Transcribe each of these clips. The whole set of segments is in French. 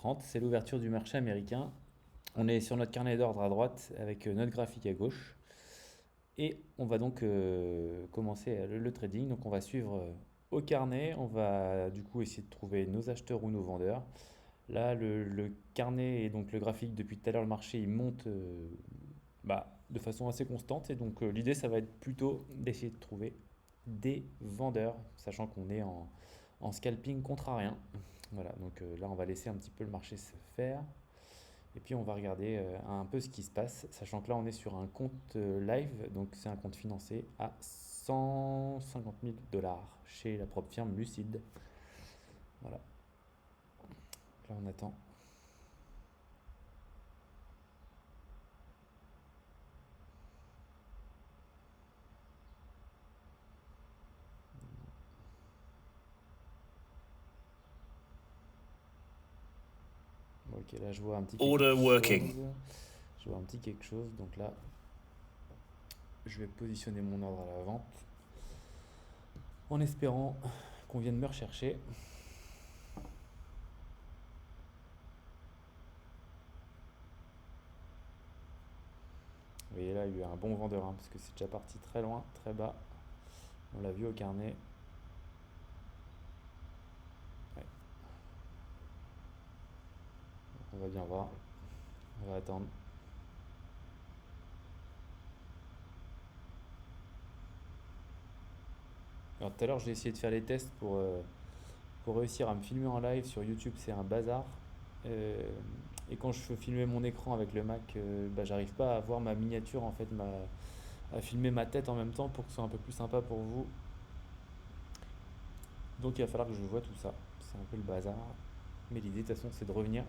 11h30, c'est l'ouverture du marché américain. On est sur notre carnet d'ordre à droite avec notre graphique à gauche. Et on va donc commencer le trading. Donc on va suivre au carnet. On va du coup essayer de trouver nos acheteurs ou nos vendeurs. Là, le carnet et donc le graphique, depuis tout à l'heure, le marché, il monte de façon assez constante. Et donc l'idée, ça va être plutôt d'essayer de trouver des vendeurs, sachant qu'on est en scalping contrarien. Voilà, donc là, on va laisser un petit peu le marché se faire. Et puis, on va regarder un peu ce qui se passe, sachant que là, on est sur un compte live, donc c'est un compte financé à 150 000 $ chez la propre firme Lucide. Voilà, là, on attend. Ok, là, je vois un petit quelque Order working. chose. Je vois un petit quelque chose, donc là, je vais positionner mon ordre à la vente en espérant qu'on vienne me rechercher. Vous voyez là, il y a eu un bon vendeur, hein, parce que c'est déjà parti très loin, très bas. On l'a vu au carnet. Ouais, on va bien voir. On va attendre. Alors tout à l'heure, j'ai essayé de faire les tests pour réussir à me filmer en live sur YouTube, c'est un bazar. Euh, et quand je veux filmer mon écran avec le Mac, j'arrive pas à voir ma miniature en fait, à filmer ma tête en même temps pour que ce soit un peu plus sympa pour vous. Donc il va falloir que je vois tout ça. C'est un peu le bazar. Mais l'idée de toute façon, c'est de revenir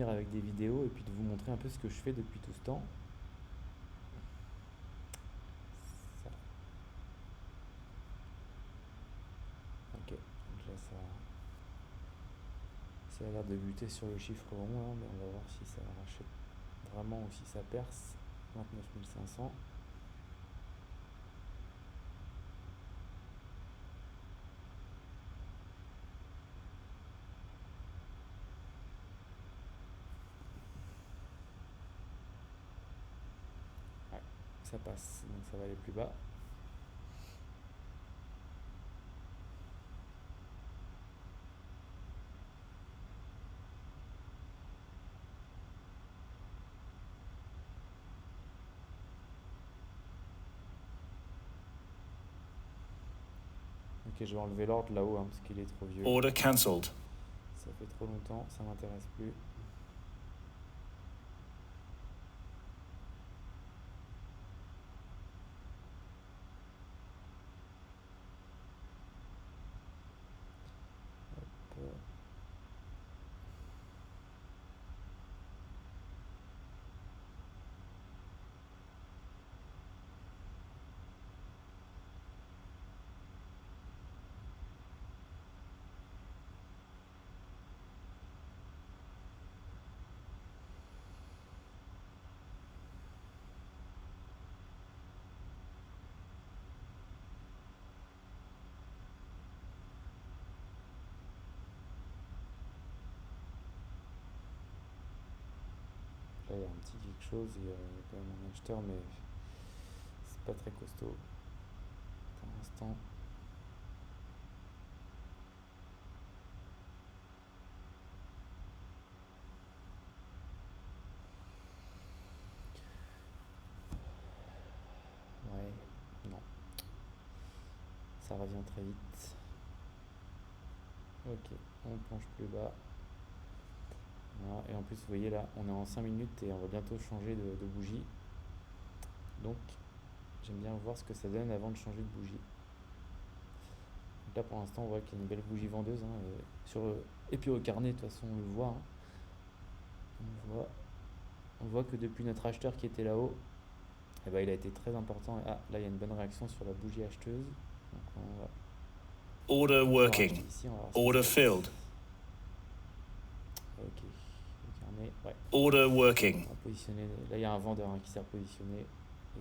avec des vidéos et puis de vous montrer un peu ce que je fais depuis tout ce temps. Ça. Ok, donc là ça a l'air de buter sur le chiffre rond là, mais on va voir si ça rachète vraiment ou si ça perce. 29 500. Ouais, ça passe, donc ça va aller plus bas. Ok, je vais enlever l'ordre là-haut, hein, parce qu'il est trop vieux. Order cancelled. Ça fait trop longtemps, ça m'intéresse plus. Hop. Là, il y a un petit quelque chose, il y a quand même un acheteur, mais c'est pas très costaud pour l'instant. Ouais, non, ça revient très vite. Ok, on penche plus bas. Voilà. Et en plus, vous voyez là, on est en 5 minutes et on va bientôt changer de bougie. Donc, j'aime bien voir ce que ça donne avant de changer de bougie. Donc là, pour l'instant, on voit qu'il y a une belle bougie vendeuse, hein, et puis au carnet, de toute façon, on le voit, hein. On voit que depuis notre acheteur qui était là-haut, eh ben, il a été très important. Ah, là, il y a une bonne réaction sur la bougie acheteuse. Donc, Order on va racheter working. ici, on va voir ce qui se Order passe. filled. Ok, le carnet, ouais. Order On working. va positionner. Là, il y a un vendeur, hein, qui s'est repositionné.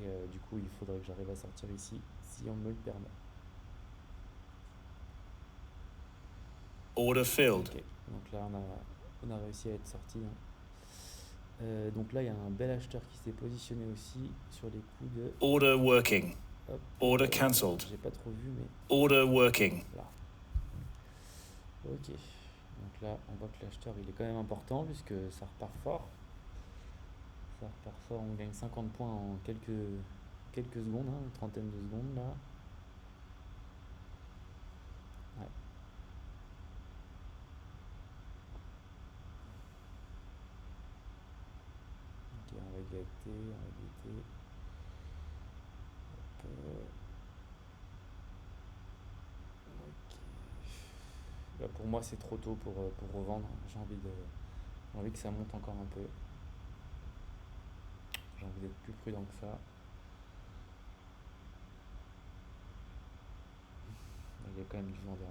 Et du coup, il faudrait que j'arrive à sortir ici, si on me le permet. Order filled. Ok, donc là on a réussi à être sorti. Hein. Donc là il y a un bel acheteur qui s'est positionné aussi sur les coups de... Order working. Hop, Order cancelled. j'ai pas trop vu mais Order working. là. Ok, donc là on voit que l'acheteur il est quand même important puisque ça repart fort. Ça repart fort, on gagne 50 points en quelques secondes, hein, une trentaine de secondes là. Ouais. Ok, on va guetter, on va guetter. Hop, ok. Là, pour moi c'est trop tôt pour revendre. J'ai envie que ça monte encore un peu. J'ai envie d'être plus prudent que ça. Il y a quand même du vendeur.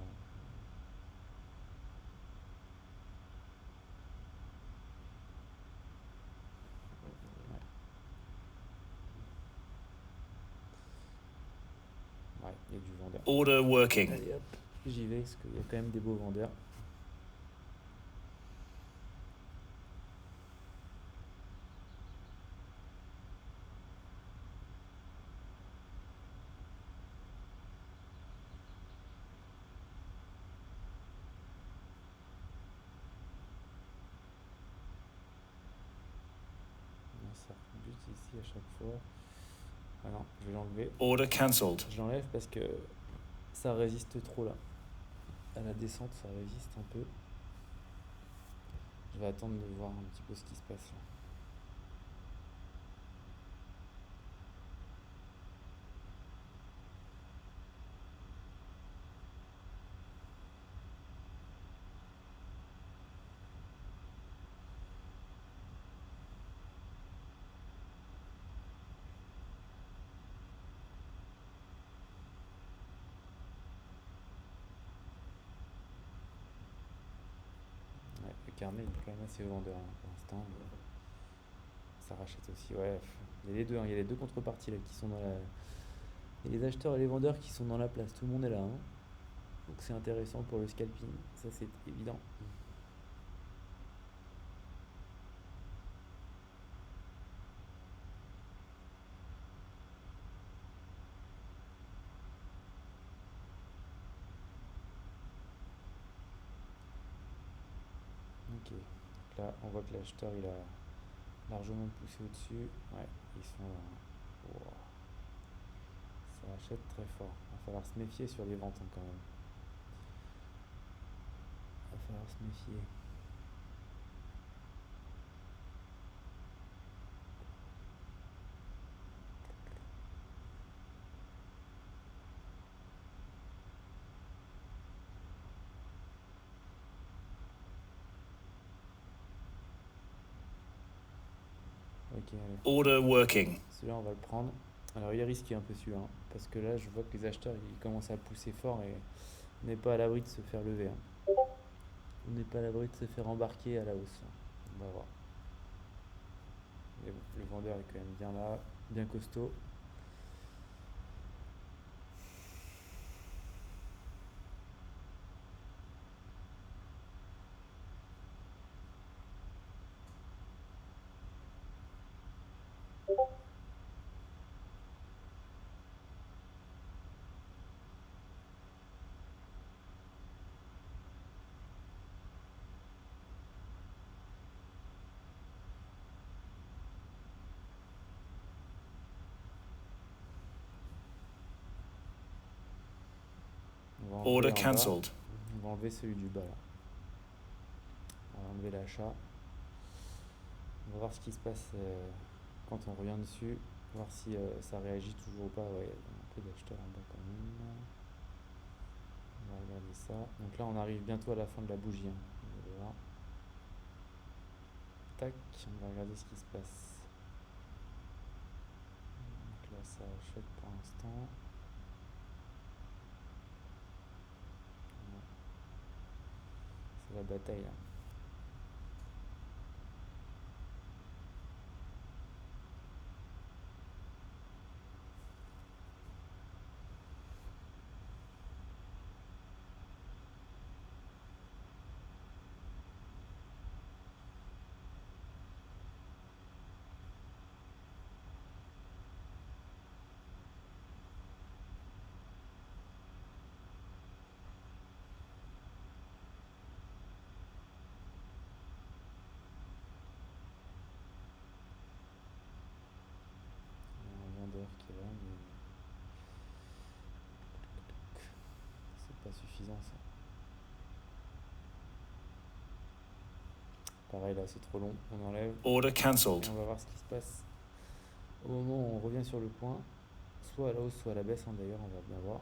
Ouais, il y a du vendeur. Order working. Allez hop, j'y vais parce qu'il y a quand même des beaux vendeurs. Ça rebute ici à chaque fois. Ah non, je vais l'enlever. Order cancelled. Je l'enlève parce que ça résiste trop là. À la descente, ça résiste un peu. Je vais attendre de voir un petit peu ce qui se passe là. Ouais, le carnet il est quand même assez vendeur hein, pour l'instant. Ça rachète aussi. Ouais, il y a les deux, hein, il y a les deux contreparties là qui sont dans la. Il y a les acheteurs et les vendeurs qui sont dans la place. Tout le monde est là. Hein. Donc c'est intéressant pour le scalping. Ça c'est évident. Ok. Donc là, on voit que l'acheteur il a largement poussé au-dessus. Ouais, ils sont là. Wow. Ça achète très fort. Il va falloir se méfier sur les ventes hein, quand même. Il va falloir se méfier. Ok, allez. Order working. Celui-là, on va le prendre. Alors, il est risqué un peu celui-là, hein, parce que là, je vois que les acheteurs, ils commencent à pousser fort et on n'est pas à l'abri de se faire lever. Hein. On n'est pas à l'abri de se faire embarquer à la hausse. Hein. On va voir. Mais bon, le vendeur est quand même bien là, bien costaud. Order cancelled. On va enlever celui du bas là. On va enlever l'achat. On va voir ce qui se passe quand on revient dessus. Voir si ça réagit toujours ou pas. Ouais, il y a un peu d'acheteurs en bas quand même. On va regarder ça. Donc là, on arrive bientôt à la fin de la bougie. Hein. On va voir. Tac, on va regarder ce qui se passe. Donc là, ça achète pour l'instant. C'est la bataille là. suffisant ça. Pareil là, c'est trop long, on enlève. Order Et cancelled. on va voir ce qui se passe au moment où on revient sur le point, soit à la hausse, soit à la baisse, hein, d'ailleurs, on va bien voir.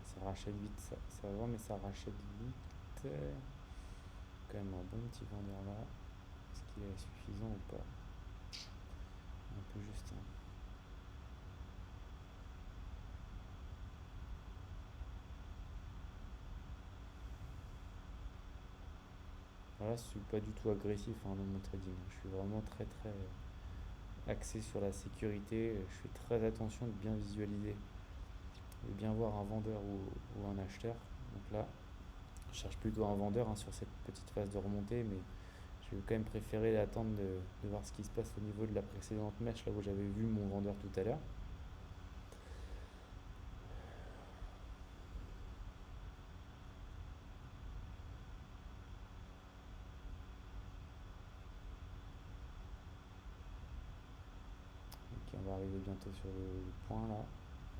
Ça rachète vite, ça va, mais ça rachète vite. Quand même un bon petit vendeur là. Est-ce qu'il est suffisant ou pas? Un peu juste. Hein. Voilà, je suis pas du tout agressif dans mon trading. Je suis vraiment très très axé sur la sécurité. Je fais très attention de bien visualiser, de bien voir un vendeur ou un acheteur. Donc là, je cherche plutôt un vendeur, hein, sur cette petite phase de remontée, mais je vais quand même préférer attendre de voir ce qui se passe au niveau de la précédente mèche, là où j'avais vu mon vendeur tout à l'heure. Ok, on va arriver bientôt sur le point là.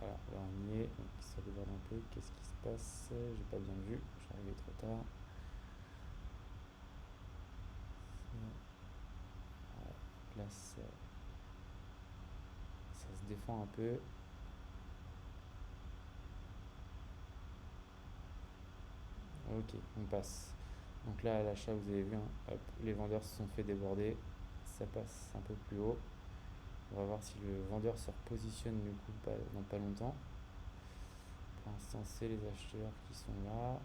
Voilà, là on y est, donc ça déborde un peu. Qu'est-ce qui se passe? J'ai pas bien vu, je suis arrivé trop tard. Là, ça se défend un peu. Ok, on passe. Donc là, à l'achat, vous avez vu, hein, hop, les vendeurs se sont fait déborder. Ça passe un peu plus haut. On va voir si le vendeur se repositionne du coup dans pas longtemps. Pour l'instant, c'est les acheteurs qui sont là.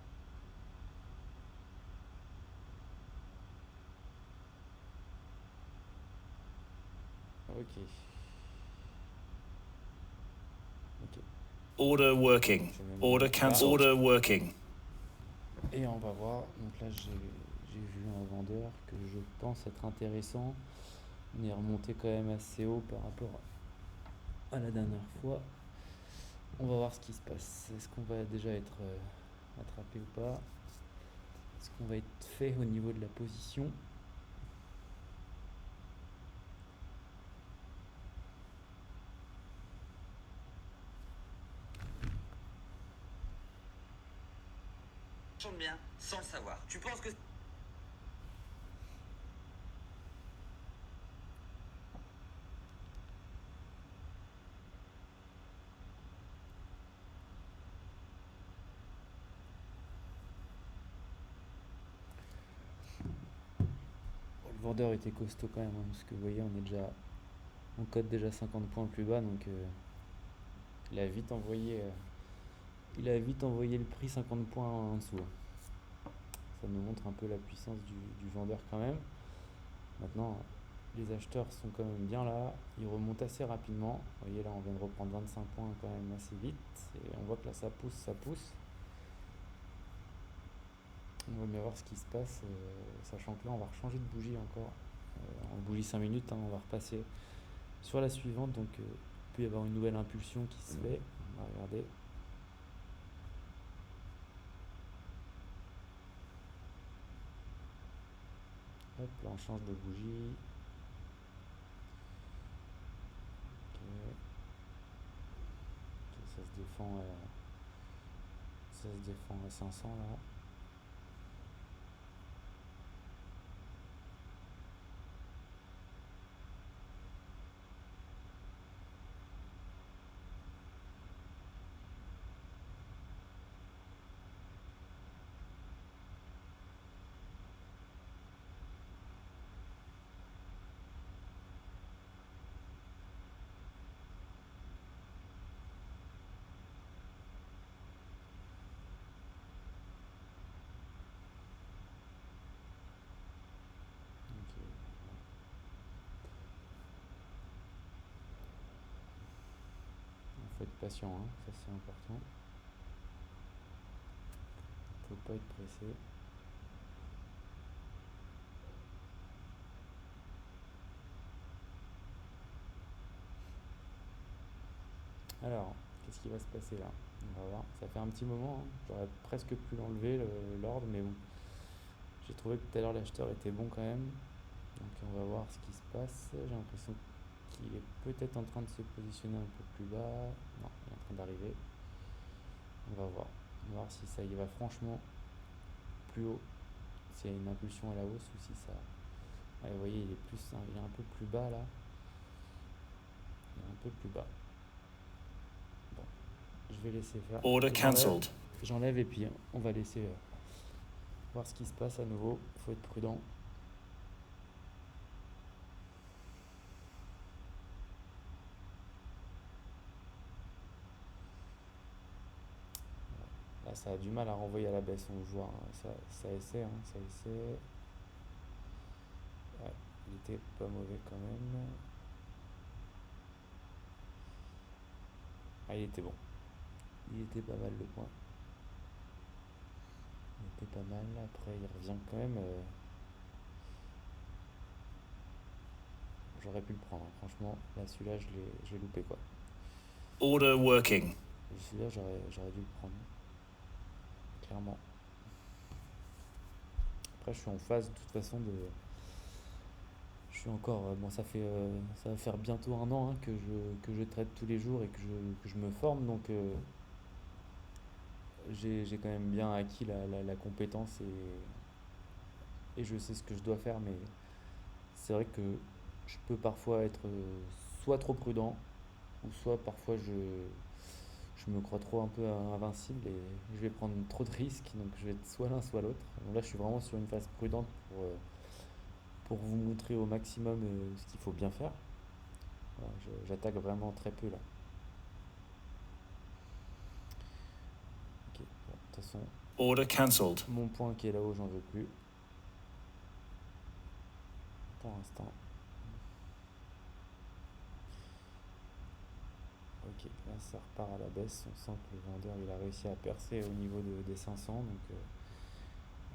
Ok. Ok. Order working. Order cancelled. Order working. Et on va voir. Donc là, j'ai vu un vendeur que je pense être intéressant. On est remonté quand même assez haut par rapport à la dernière fois. On va voir ce qui se passe. Est-ce qu'on va déjà être attrapé ou pas? Est-ce qu'on va être fait au niveau de la position? Chante bien, sans le savoir. Tu penses que... Le vendeur était costaud quand même, hein, parce que vous voyez, on code déjà 50 points plus bas, donc il a vite envoyé, le prix 50 points en dessous. Ça nous montre un peu la puissance du vendeur quand même. Maintenant, les acheteurs sont quand même bien là, ils remontent assez rapidement. Vous voyez là, on vient de reprendre 25 points quand même assez vite, et on voit que là ça pousse. On va bien voir ce qui se passe, sachant que là on va changer de bougie encore. En bougie 5 minutes, hein, on va repasser sur la suivante, donc il peut y avoir une nouvelle impulsion qui se fait. On va regarder. Hop, là on change de bougie. Ok. Ok, ça se défend à 500 là. Ok. Il faut être patient, hein, ça c'est important. faut pas être pressé. Alors, qu'est-ce qui va se passer là? On va voir. Ça fait un petit moment, hein. J'aurais presque pu l'enlever l'ordre, mais bon. J'ai trouvé que tout à l'heure l'acheteur était bon quand même. Donc on va voir ce qui se passe. J'ai l'impression qu'il est peut-être en train de se positionner un peu plus bas. Non, il est en train d'arriver. On va voir. On va voir si ça y va franchement plus haut. S'il y a une impulsion à la hausse ou si ça... Ouais, vous voyez, il est un peu plus bas là. Il est un peu plus bas. Bon, je vais laisser faire. Order cancelled. J'enlève et puis on va laisser voir ce qui se passe à nouveau. Il faut être prudent. Là, ça a du mal à renvoyer à la baisse, on le voit. Hein. Ça essaie, ça essaie. Ouais, il était pas mauvais quand même. Ah, il était bon. Il était pas mal le point. Il était pas mal. Après, il revient quand même. J'aurais pu le prendre. Franchement, là, celui-là, je l'ai loupé quoi. Order working. Celui-là, j'aurais dû le prendre. Clairement. Après, je suis en phase de toute façon de. Je suis encore. Bon, ça va faire bientôt un an hein, que je traite tous les jours et que je me forme. Donc, j'ai quand même bien acquis la compétence et je sais ce que je dois faire. Mais c'est vrai que je peux parfois être soit trop prudent ou soit parfois je me crois trop un peu invincible et je vais prendre trop de risques, donc je vais être soit l'un soit l'autre. Donc là, je suis vraiment sur une phase prudente pour vous montrer au maximum ce qu'il faut bien faire. Voilà, j'attaque vraiment très peu là. Ok, bon, de toute façon, Order cancelled. mon point qui est là-haut, j'en veux plus. Pour l'instant. Ok, là ça repart à la baisse. On sent que le vendeur il a réussi à percer au niveau des 500. Donc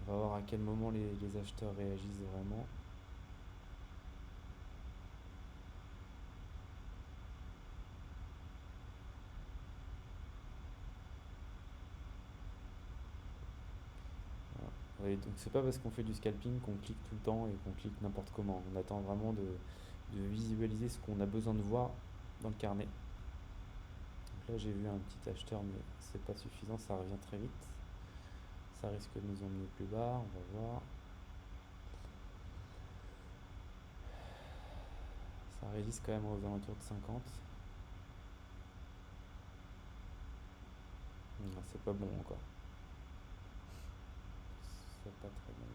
on va voir à quel moment les acheteurs réagissent vraiment. Voilà. Oui, donc c'est pas parce qu'on fait du scalping qu'on clique tout le temps et qu'on clique n'importe comment. On attend vraiment de visualiser ce qu'on a besoin de voir dans le carnet. Donc là j'ai vu un petit acheteur mais c'est pas suffisant, ça revient très vite. Ça risque de nous emmener plus bas, on va voir. Ça résiste quand même aux alentours de 50. Non, c'est pas bon encore. C'est pas très bon.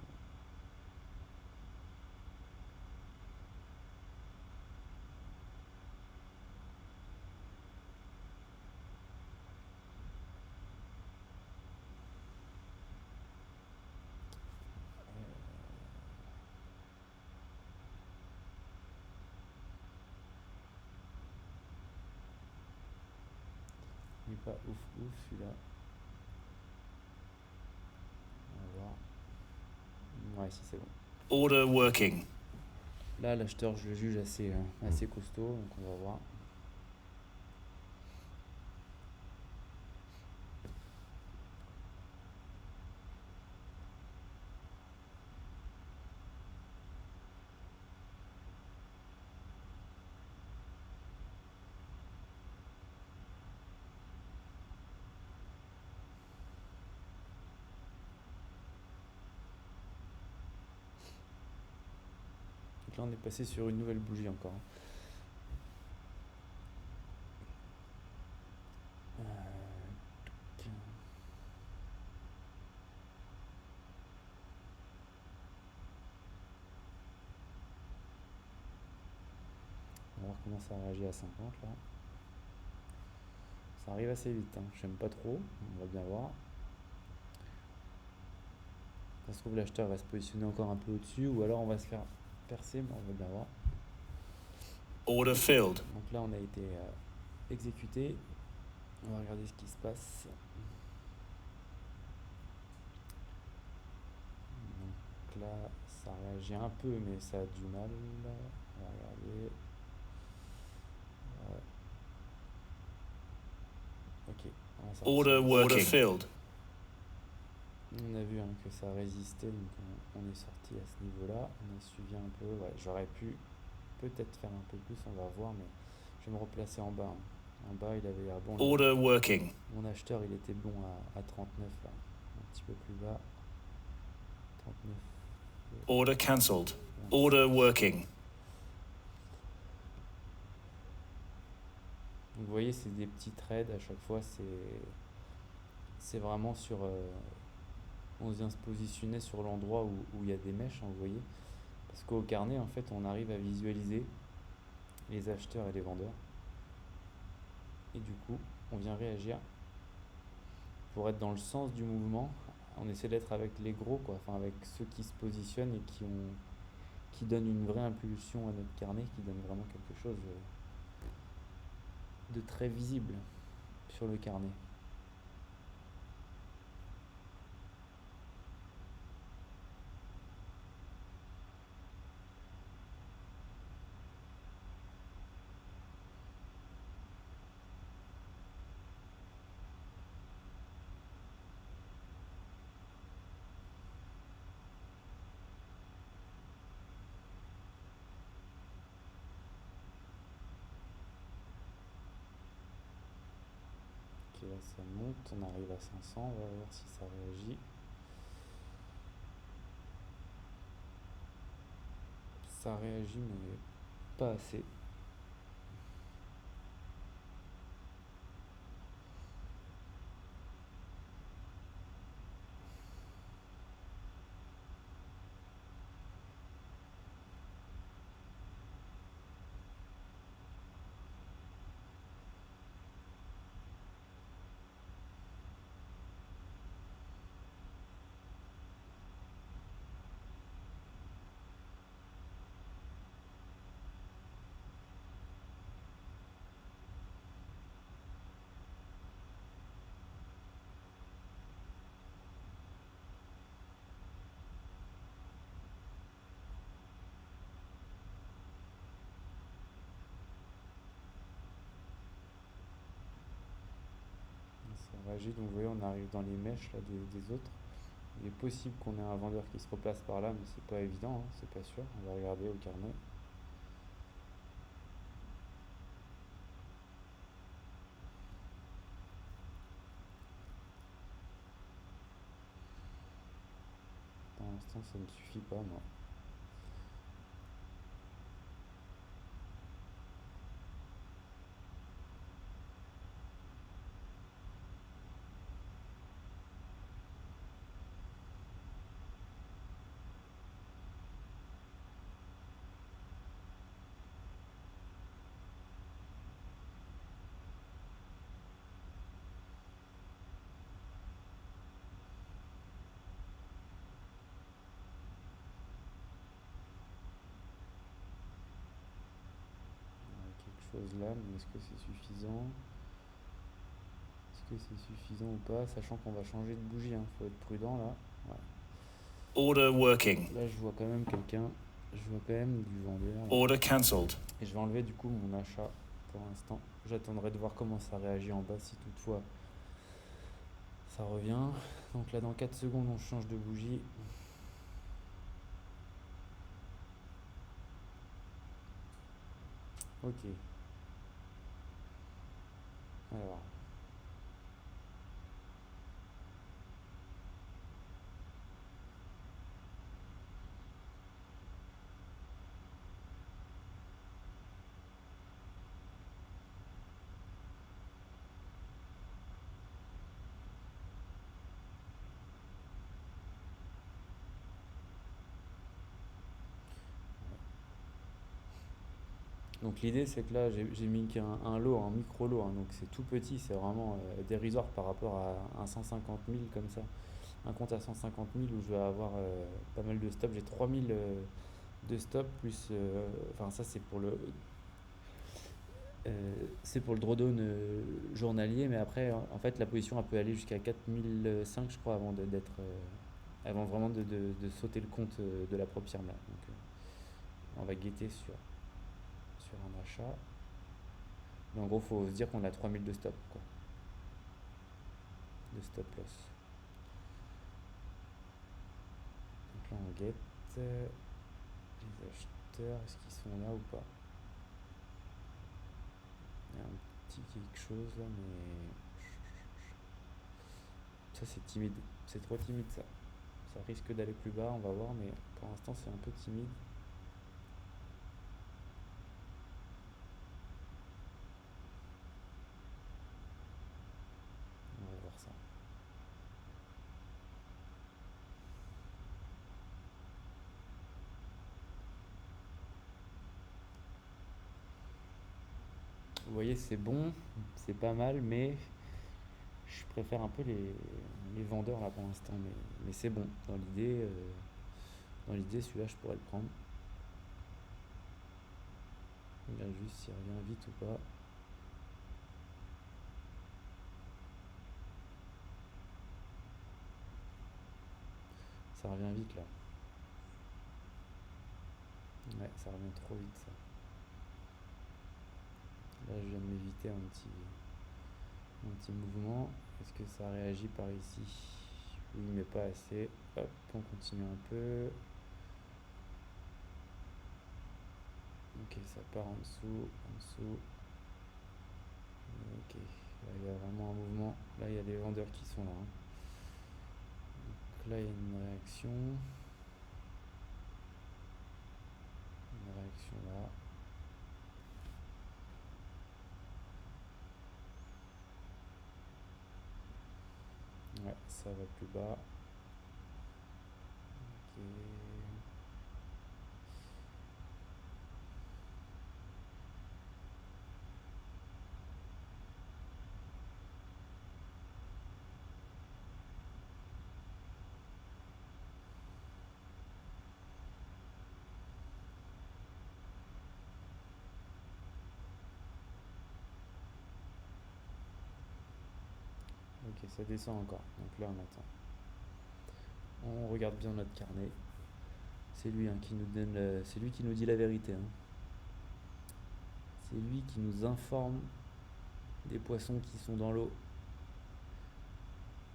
Il est pas ouf celui-là. On va voir. Ouais, si c'est bon. Order working. Là, l'acheteur, je le juge assez costaud, donc on va voir. Donc là, on est passé sur une nouvelle bougie encore. On va voir comment ça réagit à 50 là. Ça arrive assez vite, hein. J'aime pas trop, on va bien voir. Ça se trouve l'acheteur va se positionner encore un peu au-dessus ou alors on va se faire percer, mais on va bien voir. Order filled. Donc là on a été exécuté. On va regarder ce qui se passe. là, ça réagit un peu, mais ça a du mal. On va regarder. Ouais. Ok, on va sortir. Order working. Filled. On a vu hein, que ça résistait, donc on est sorti à ce niveau-là. On a suivi un peu. Ouais, j'aurais pu peut-être faire un peu plus, on va voir, mais je vais me replacer en bas. En bas, il avait l'air bon. Order working. Mon acheteur, il était bon à 39 là. Un petit peu plus bas. 39. Order cancelled. Order working. Donc vous voyez, c'est des petits trades à chaque fois. C'est vraiment sur. On vient se positionner sur l'endroit où il y a des mèches, hein, vous voyez. Parce qu'au carnet, en fait, on arrive à visualiser les acheteurs et les vendeurs. Et du coup, on vient réagir pour être dans le sens du mouvement. On essaie d'être avec les gros, quoi, enfin avec ceux qui se positionnent et qui donnent une vraie impulsion à notre carnet, qui donnent vraiment quelque chose de très visible sur le carnet. Ok, là ça monte, on arrive à 500, on va voir si ça réagit. Ça réagit mais pas assez. Ça réagit, donc vous voyez, on arrive dans les mèches là, des autres. Il est possible qu'on ait un vendeur qui se replace par là, mais c'est pas évident, hein, c'est pas sûr. On va regarder au carnet. Pour l'instant, ça ne suffit pas, moi. Quelque chose là, mais est-ce que c'est suffisant? Est-ce que c'est suffisant ou pas? Sachant qu'on va changer de bougie, hein. Faut être prudent là. Ouais. Order working. Là, je vois quand même quelqu'un. Je vois quand même du vendeur. Order cancelled. Et je vais enlever du coup mon achat pour l'instant. J'attendrai de voir comment ça réagit en bas si toutefois ça revient. Donc là, dans 4 secondes, on change de bougie. Ok. Alors. Donc l'idée c'est que là j'ai mis un lot, un micro lot, hein, donc c'est tout petit, c'est vraiment dérisoire par rapport à un 150 000 comme ça. Un compte à 150 000 où je vais avoir pas mal de stops. J'ai 3000 de stops plus. Enfin, ça c'est pour le drawdown journalier, mais après en fait la position elle peut aller jusqu'à 4005 je crois avant d'être avant vraiment de sauter le compte de la propre firme là. Donc on va guetter sur un achat. Mais en gros, faut se dire qu'on a 3000 de stop, quoi. De stop loss. Donc là, on guette. Les acheteurs, est-ce qu'ils sont là ou pas? Il y a un petit quelque chose là, mais ça c'est timide. C'est trop timide ça. Ça risque d'aller plus bas, on va voir, mais pour l'instant c'est un peu timide. On va voir ça. Vous voyez, c'est bon, c'est pas mal, mais je préfère un peu les vendeurs là pour l'instant. Mais c'est bon. Dans l'idée, celui-là, je pourrais le prendre. On regarde juste s'il revient vite ou pas. Ça revient vite là. Ouais, ça revient trop vite ça. Là, je viens de m'éviter un petit mouvement. Est-ce que ça réagit par ici? Oui, mais pas assez. Hop, on continue un peu. Ok, ça part en dessous, en dessous. Ok, là il y a vraiment un mouvement. Là, il y a des vendeurs qui sont là. Hein. Donc là, il y a une réaction. Une réaction là. Ouais, ça va plus bas. Ok. Ok, ça descend encore. Donc là, on attend. On regarde bien notre carnet. C'est lui hein, qui nous donne, c'est lui qui nous dit la vérité. Hein. C'est lui qui nous informe des poissons qui sont dans l'eau.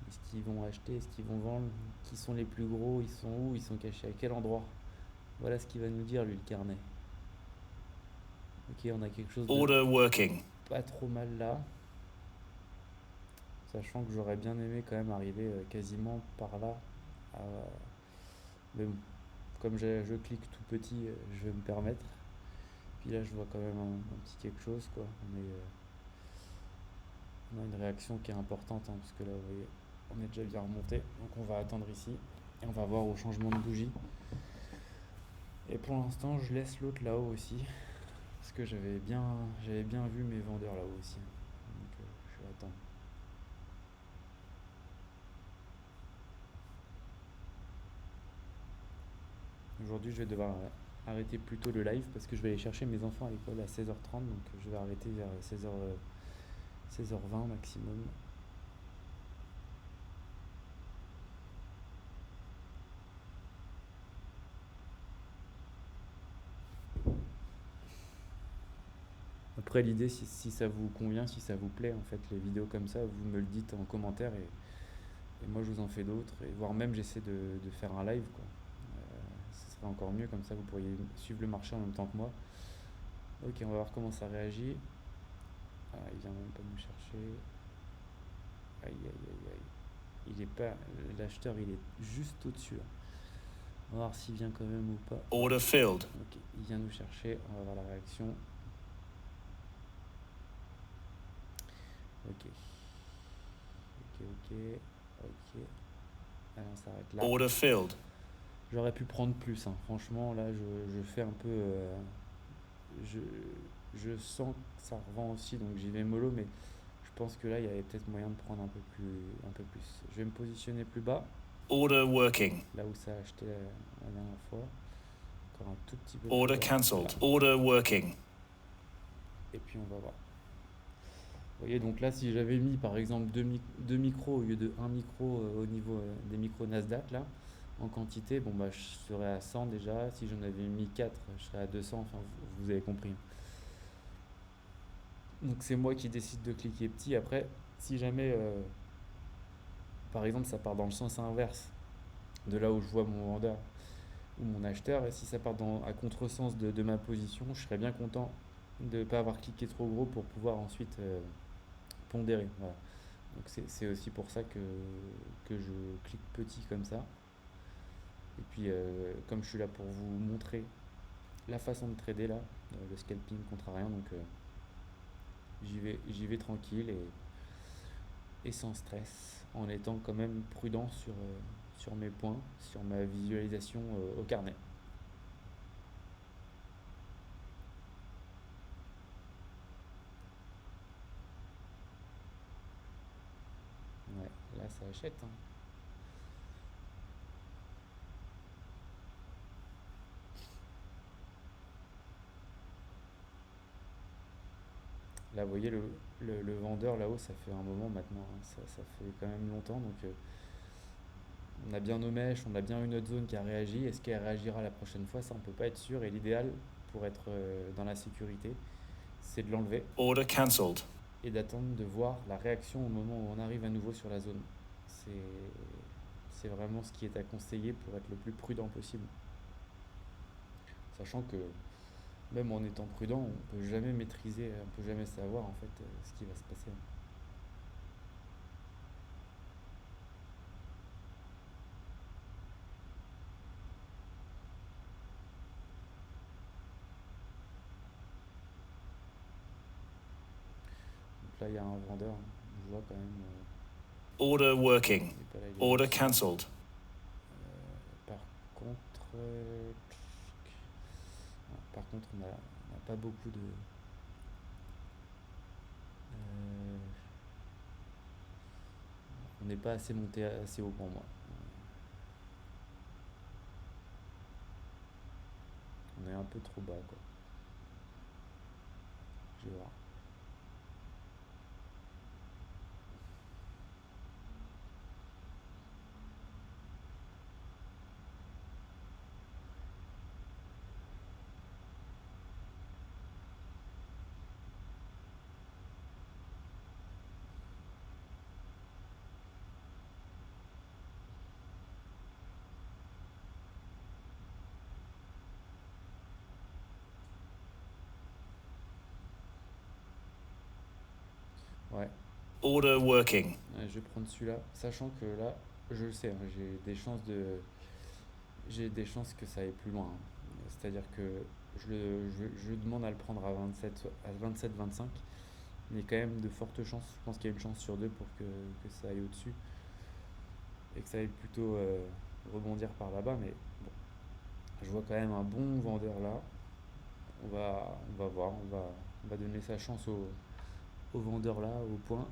Est-ce qu'ils vont acheter, est-ce qu'ils vont vendre, qui sont les plus gros, ils sont où, ils sont cachés à quel endroit. Voilà ce qu'il va nous dire lui le carnet. Ok, on a quelque chose de Order working. pas trop mal là. Sachant que j'aurais bien aimé quand même arriver quasiment par là. Mais bon, comme je clique tout petit, je vais me permettre. Puis là, je vois quand même un petit quelque chose, quoi. On a une réaction qui est importante, hein, parce que là, vous voyez, on est déjà bien remonté. Donc on va attendre ici. Et on va voir au changement de bougie. Et pour l'instant, je laisse l'autre là-haut aussi. Parce que j'avais bien vu mes vendeurs là-haut aussi. Donc je vais attendre. Aujourd'hui, je vais devoir arrêter plus tôt le live parce que je vais aller chercher mes enfants à l'école à 16h30. Donc je vais arrêter vers 16h20 maximum. Après, l'idée, si ça vous convient, si ça vous plaît, en fait, les vidéos comme ça, vous me le dites en commentaire et moi je vous en fais d'autres. Et voire même, j'essaie de faire un live, quoi. Ce serait encore mieux, comme ça vous pourriez suivre le marché en même temps que moi. Ok, on va voir comment ça réagit. Ah, il vient même pas nous chercher. Aïe, aïe, aïe, aïe. Il est pas. L'acheteur, il est juste au-dessus, là. On va voir s'il vient quand même ou pas. Order filled. Ok, il vient nous chercher. On va voir la réaction. Ok. Ok. Allez, on s'arrête là. Order filled. J'aurais pu prendre plus, hein. Franchement, là, je fais un peu. Je sens que ça revend aussi, donc j'y vais mollo, mais je pense que là, il y avait peut-être moyen de prendre un peu plus. Je vais me positionner plus bas, Order working. là où ça a acheté la dernière fois. Encore un tout petit peu plus Order bas. cancelled. Voilà. Order working. Et puis on va voir. Vous voyez, donc là, si j'avais mis par exemple deux micros au lieu de un micro au niveau des micros Nasdaq, là, En quantité, bon bah je serais à 100 déjà. Si j'en avais mis 4, je serais à 200. Enfin, vous avez compris. Donc c'est moi qui décide de cliquer petit. Après, si jamais, par exemple, ça part dans le sens inverse de là où je vois mon vendeur ou mon acheteur, et si ça part à contresens de ma position, je serais bien content de ne pas avoir cliqué trop gros pour pouvoir ensuite pondérer. Voilà. Donc c'est aussi pour ça que je clique petit comme ça. Et puis comme je suis là pour vous montrer la façon de trader là, le scalping contre rien, donc j'y vais tranquille et sans stress, en étant quand même prudent sur mes points, sur ma visualisation au carnet. Ouais, là ça achète, hein. Là, vous voyez le vendeur là-haut, ça fait un moment maintenant, hein. Ça fait quand même longtemps. Donc, on a bien nos mèches, on a bien une autre zone qui a réagi. Est-ce qu'elle réagira la prochaine fois? Ça, on peut pas être sûr. Et l'idéal, pour être dans la sécurité, c'est de l'enlever Order cancelled. et d'attendre de voir la réaction au moment où on arrive à nouveau sur la zone. C'est, c'est vraiment ce qui est à conseiller pour être le plus prudent possible. Sachant que même en étant prudent, on peut jamais maîtriser, on peut jamais savoir en fait ce qui va se passer. Donc là, il y a un vendeur, on voit quand même, Order working. il est pas là, il est Order là-dessus. cancelled. Par contre, on n'a pas beaucoup de. On n'est pas assez monté assez haut pour moi. On est un peu trop bas, quoi. Je vais voir. Ouais, Order working. je vais prendre celui-là, sachant que là, je le sais, hein, j'ai des chances que ça aille plus loin, hein. C'est-à-dire que je demande à le prendre à 27-25. Il y a quand même de fortes chances. Je pense qu'il y a une chance sur deux pour que ça aille au-dessus et que ça aille plutôt rebondir par là-bas. Mais bon, je vois quand même un bon vendeur là. On va voir, on va donner sa chance au vendeur là, au point.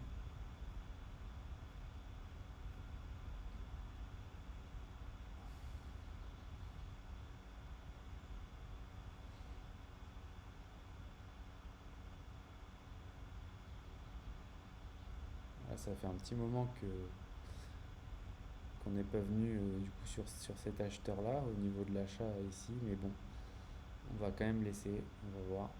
Là, ça fait un petit moment qu'on n'est pas venu du coup sur cet acheteur là au niveau de l'achat ici, mais bon, on va quand même laisser, on va voir.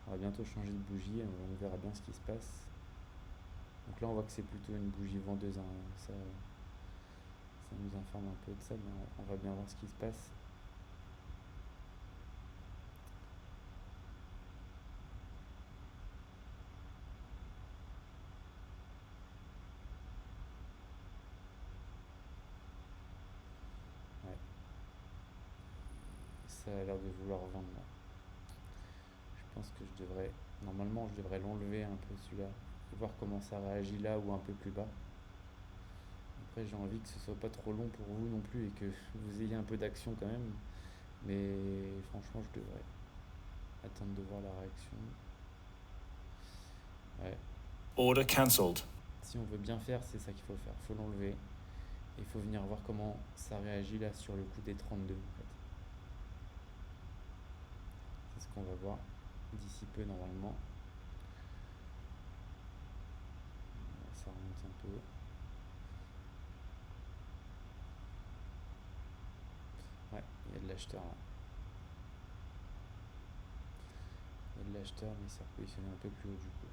On va bientôt changer de bougie, on verra bien ce qui se passe. Donc là on voit que c'est plutôt une bougie vendeuse, hein. Ça nous informe un peu de ça, mais on va bien voir ce qui se passe. Ouais, ça a l'air de vouloir vendre là. Je pense que normalement je devrais l'enlever un peu celui-là, voir comment ça réagit là ou un peu plus bas. Après j'ai envie que ce soit pas trop long pour vous non plus et que vous ayez un peu d'action quand même. Mais franchement je devrais attendre de voir la réaction. Ouais. Order cancelled. Si on veut bien faire, c'est ça qu'il faut faire. Il faut l'enlever. Et il faut venir voir comment ça réagit là sur le coup des 32 en fait. C'est ce qu'on va voir d'ici peu normalement. commence à remonter un peu. Ouais, il y a de l'acheteur là. Il y a de l'acheteur, mais ça repositionne un peu plus haut du coup.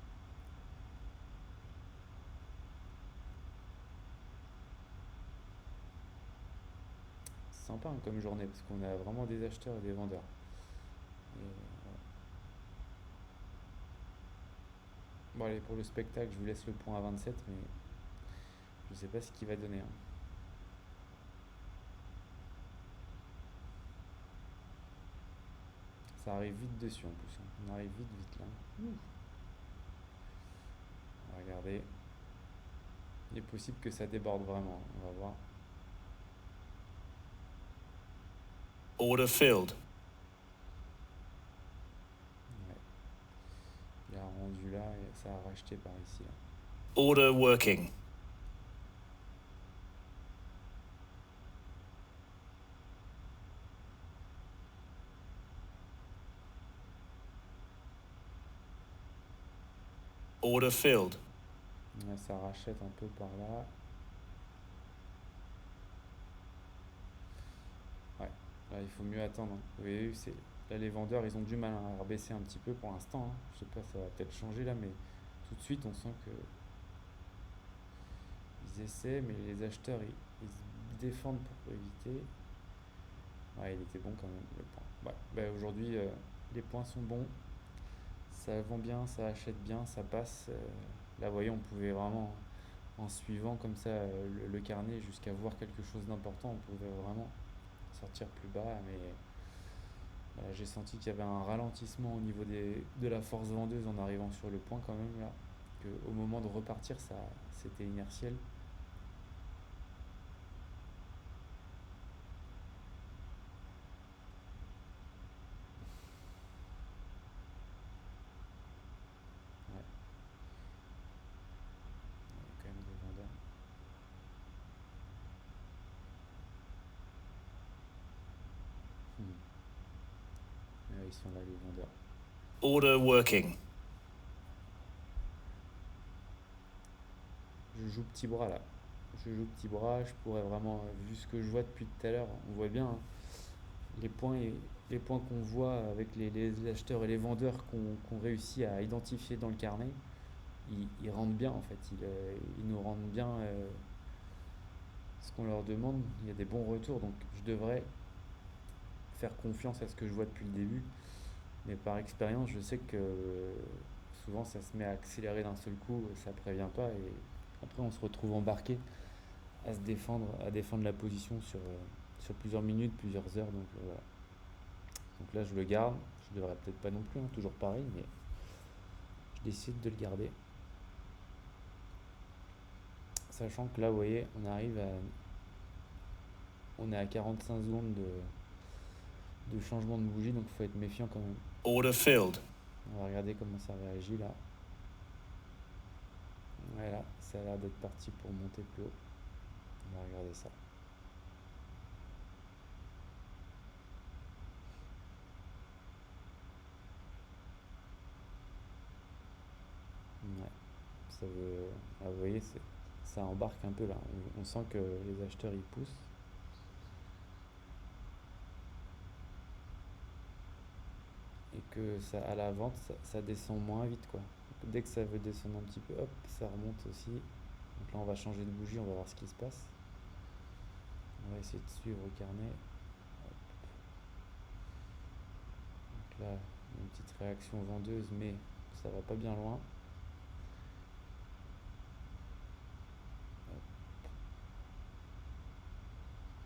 C'est sympa hein, comme journée parce qu'on a vraiment des acheteurs et des vendeurs. Et, voilà. Bon allez, pour le spectacle, je vous laisse le point à 27, mais je sais pas ce qu'il va donner, hein. Ça arrive vite dessus en plus, hein. On arrive vite là. On va regarder. Il est possible que ça déborde vraiment, on va voir. Order filled. Ouais. Il a rendu là et ça a racheté par ici là. Order working. Order filled. Là, ça rachète un peu par là. Ouais, là il faut mieux attendre, hein. Vous voyez, là les vendeurs ils ont du mal à rebaisser un petit peu pour l'instant, hein. Je sais pas, ça va peut-être changer là, mais tout de suite on sent que ils essaient, mais les acheteurs ils se défendent pour éviter. Ouais, il était bon quand même le point. Ouais, bah, aujourd'hui les points sont bons, ça vend bien, ça achète bien, ça passe. Là vous voyez, on pouvait vraiment en suivant comme ça le carnet jusqu'à voir quelque chose d'important, on pouvait vraiment sortir plus bas, mais voilà, j'ai senti qu'il y avait un ralentissement au niveau de la force vendeuse en arrivant sur le point quand même là, que au moment de repartir ça c'était inertiel. Ouais, il y a quand même des vendeurs. Ouais, ils sont là les vendeurs. Order working. Je joue petit bras là. Je joue petit bras, je pourrais vraiment, vu ce que je vois depuis tout à l'heure, on voit bien hein, les points, les points qu'on voit avec les acheteurs et les vendeurs qu'on réussit à identifier dans le carnet, ils rendent bien en fait, ils nous rendent bien ce qu'on leur demande, il y a des bons retours, donc je devrais faire confiance à ce que je vois depuis le début. Mais par expérience, je sais que souvent ça se met à accélérer d'un seul coup, ça prévient pas, et après on se retrouve embarqué à défendre la position sur plusieurs minutes, plusieurs heures. Donc voilà. Donc là je le garde, je devrais peut-être pas non plus, hein, toujours pareil, mais je décide de le garder. Sachant que là vous voyez, on est à 45 secondes de changement de bougie, donc il faut être méfiant quand même. Order filled. On va regarder comment ça réagit là. Voilà, ça a l'air d'être parti pour monter plus haut. On va regarder ça. Ouais, ça veut, ah, vous voyez, ça embarque un peu là. On sent que les acheteurs ils poussent. Et que ça, à la vente, ça descend moins vite quoi. Donc, dès que ça veut descendre un petit peu, hop, ça remonte aussi. Donc là, on va changer de bougie, on va voir ce qui se passe. On va essayer de suivre au carnet. Hop. Donc là, une petite réaction vendeuse, mais ça va pas bien loin. Hop.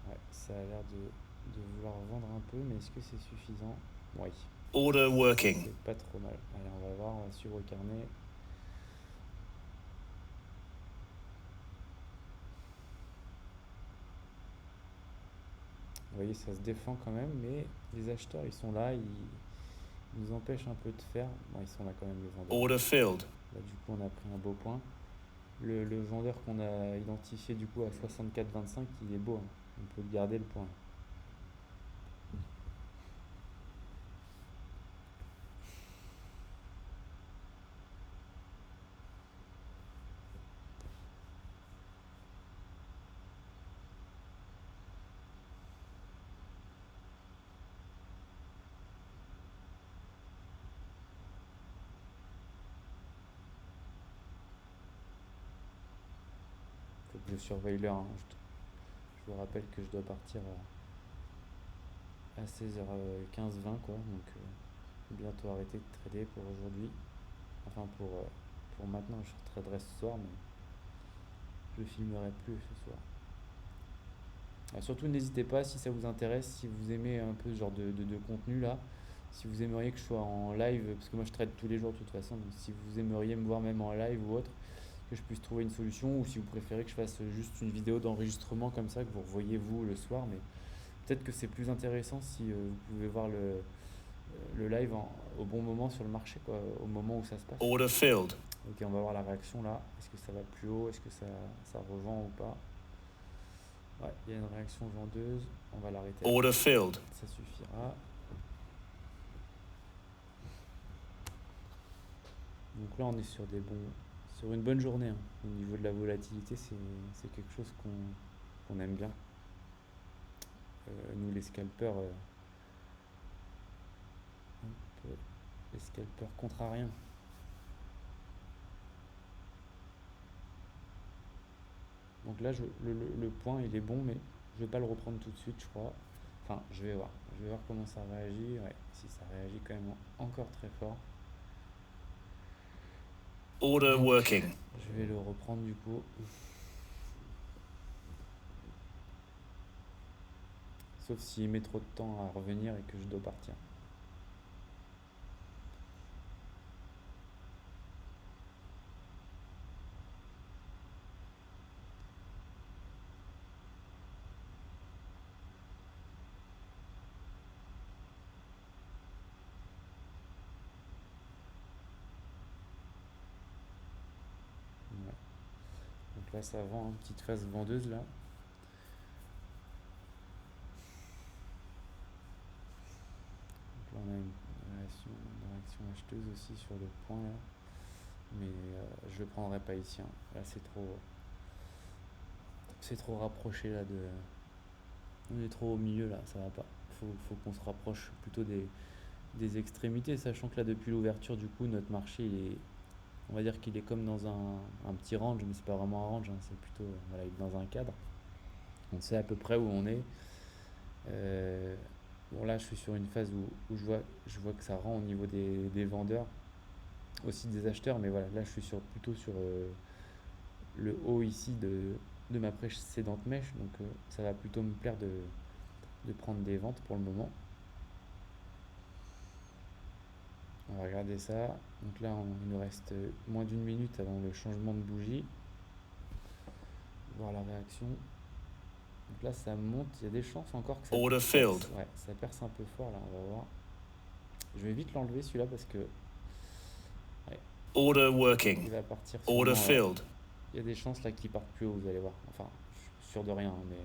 Ouais, ça a l'air de vouloir vendre un peu, mais est-ce que c'est suffisant? Oui. Order working. C'est pas trop mal. Allez, on va voir, on va suivre au carnet. Vous voyez, ça se défend quand même, mais les acheteurs, ils sont là, ils nous empêchent un peu de faire. Bon, ils sont là quand même, les vendeurs. Order filled. Là, du coup, on a pris un beau point. Le vendeur qu'on a identifié, du coup, à 64,25, il est beau, hein. On peut le garder, le point. je surveille l'heure, hein. Je vous rappelle que je dois partir à 16h15-20 quoi, donc bientôt arrêter de trader pour aujourd'hui. Enfin pour maintenant, je traderai ce soir, mais je filmerai plus ce soir. Surtout n'hésitez pas si ça vous intéresse, si vous aimez un peu ce genre de contenu là, si vous aimeriez que je sois en live, parce que moi je trade tous les jours de toute façon, donc si vous aimeriez me voir même en live ou autre, que je puisse trouver une solution, ou si vous préférez que je fasse juste une vidéo d'enregistrement comme ça, que vous revoyez vous le soir, mais peut-être que c'est plus intéressant si vous pouvez voir le live au bon moment sur le marché, quoi, au moment où ça se passe. Order filled. Ok, on va voir la réaction là. Est-ce que ça va plus haut? Est-ce que ça revend ou pas? Ouais, il y a une réaction vendeuse. On va l'arrêter. Order filled. Ça suffira. Donc là, on est sur une bonne journée, hein. Au niveau de la volatilité, c'est quelque chose qu'on aime bien. Nous, les scalpers, les scalpers contrariens. Donc là, le point, il est bon, mais je vais pas le reprendre tout de suite, je crois. Enfin, je vais voir. Je vais voir comment ça réagit. Ouais, si ça réagit quand même encore très fort. Order Donc, working. je vais le reprendre du coup. Sauf s'il met trop de temps à revenir et que je dois partir. Ouais. Donc là, ça vend, une petite phase vendeuse là. Donc là, on a une réaction acheteuse aussi sur le point là. Mais je le prendrai pas ici, hein. Là, c'est trop rapproché là de. On est trop au milieu là, ça va pas. Faut qu'on se rapproche plutôt des extrémités, sachant que là depuis l'ouverture du coup notre marché on va dire qu'il est comme dans un petit range, mais c'est pas vraiment un range, hein, c'est plutôt voilà, il est dans un cadre. On sait à peu près où on est. Bon là je suis sur une phase où je vois que ça rend au niveau des vendeurs, aussi des acheteurs, mais voilà, là je suis plutôt sur le haut ici de ma précédente mèche, donc ça va plutôt me plaire de prendre des ventes pour le moment. On va regarder ça. Donc là, il nous reste moins d'une minute avant le changement de bougie. Voir la réaction. Donc là, ça monte. Il y a des chances encore que ça Order perce. filled. Ouais, ça perce un peu fort là. On va voir. Je vais vite l'enlever celui-là parce que ouais, Order il working. va partir Order sûrement. filled. Il y a des chances là qu'il parte plus haut. Vous allez voir. Enfin, je suis sûr de rien, mais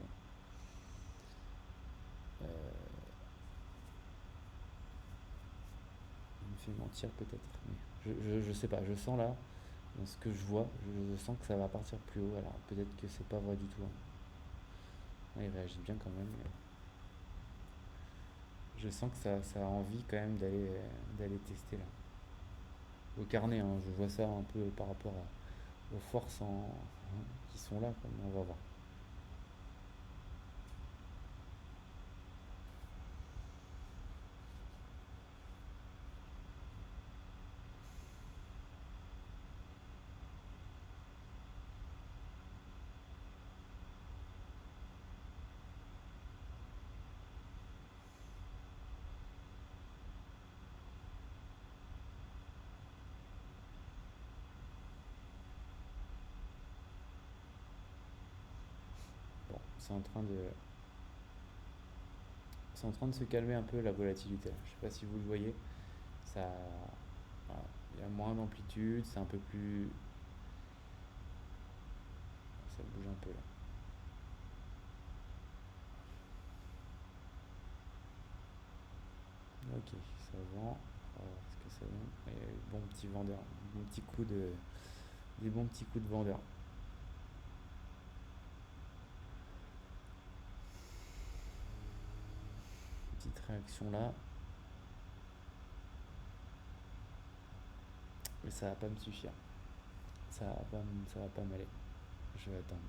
il me fait mentir peut-être. Mais je sais pas. Je sens là. Dans ce que je vois, je sens que ça va partir plus haut. Alors peut-être que c'est pas vrai du tout, hein. Ouais, il réagit bien quand même. Mais je sens que ça a envie quand même d'aller tester là. Au carnet, hein, je vois ça un peu par rapport aux forces qui sont là, quoi, mais on va voir. Bon, c'est en train de se calmer un peu la volatilité là. Je sais pas si vous le voyez. Ça, voilà, il y a moins d'amplitude, c'est un peu plus, ça bouge un peu là. Ok, ça vend. On va voir ce que ça donne. Et bon petit vendeur, des bons petits coups de vendeur. Petite réaction là. Mais ça va pas me suffire. Ça va pas m'aller. Je vais attendre.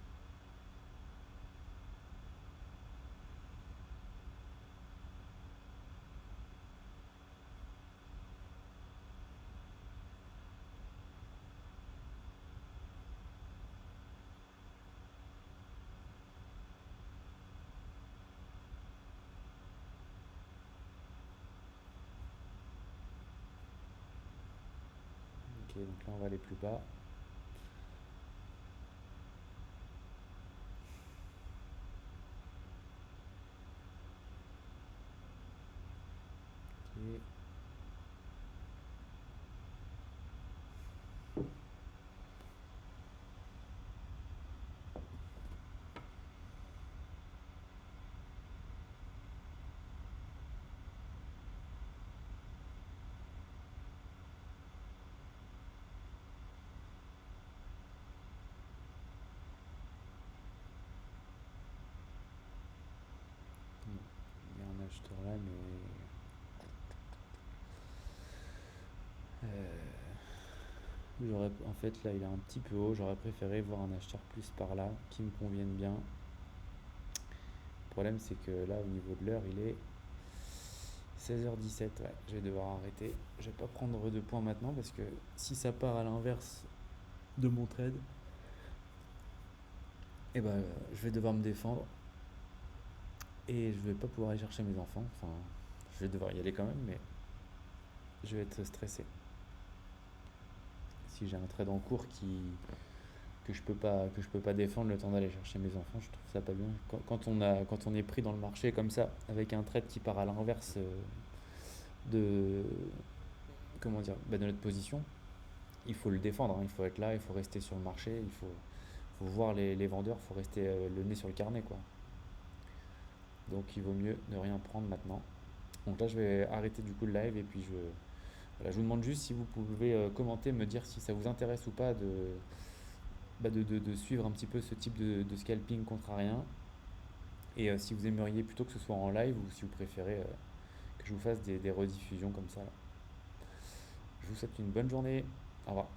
Ok, donc là on va aller plus bas. Ok. Bon, il y a un acheteur là, mais en fait là il est un petit peu haut, j'aurais préféré voir un acheteur plus par là qui me convienne bien. Le problème c'est que là au niveau de l'heure il est 16h17, ouais, je vais devoir arrêter. Je vais pas prendre de points maintenant parce que si ça part à l'inverse de mon trade, et ben je vais devoir me défendre et je vais pas pouvoir aller chercher mes enfants. Enfin, je vais devoir y aller quand même, mais je vais être stressé. Si j'ai un trade en cours que je peux pas défendre le temps d'aller chercher mes enfants, je trouve ça pas bien. Quand on est pris dans le marché comme ça, avec un trade qui part à l'inverse de comment dire, de notre position, il faut le défendre, hein. Il faut être là, il faut rester sur le marché, faut voir les vendeurs, il faut rester le nez sur le carnet, quoi. Donc il vaut mieux ne rien prendre maintenant. Donc là je vais arrêter du coup le live et puis voilà, je vous demande juste si vous pouvez commenter, me dire si ça vous intéresse ou pas de suivre un petit peu ce type de scalping contrarien. Et si vous aimeriez plutôt que ce soit en live ou si vous préférez que je vous fasse des rediffusions comme ça. Je vous souhaite une bonne journée. Au revoir.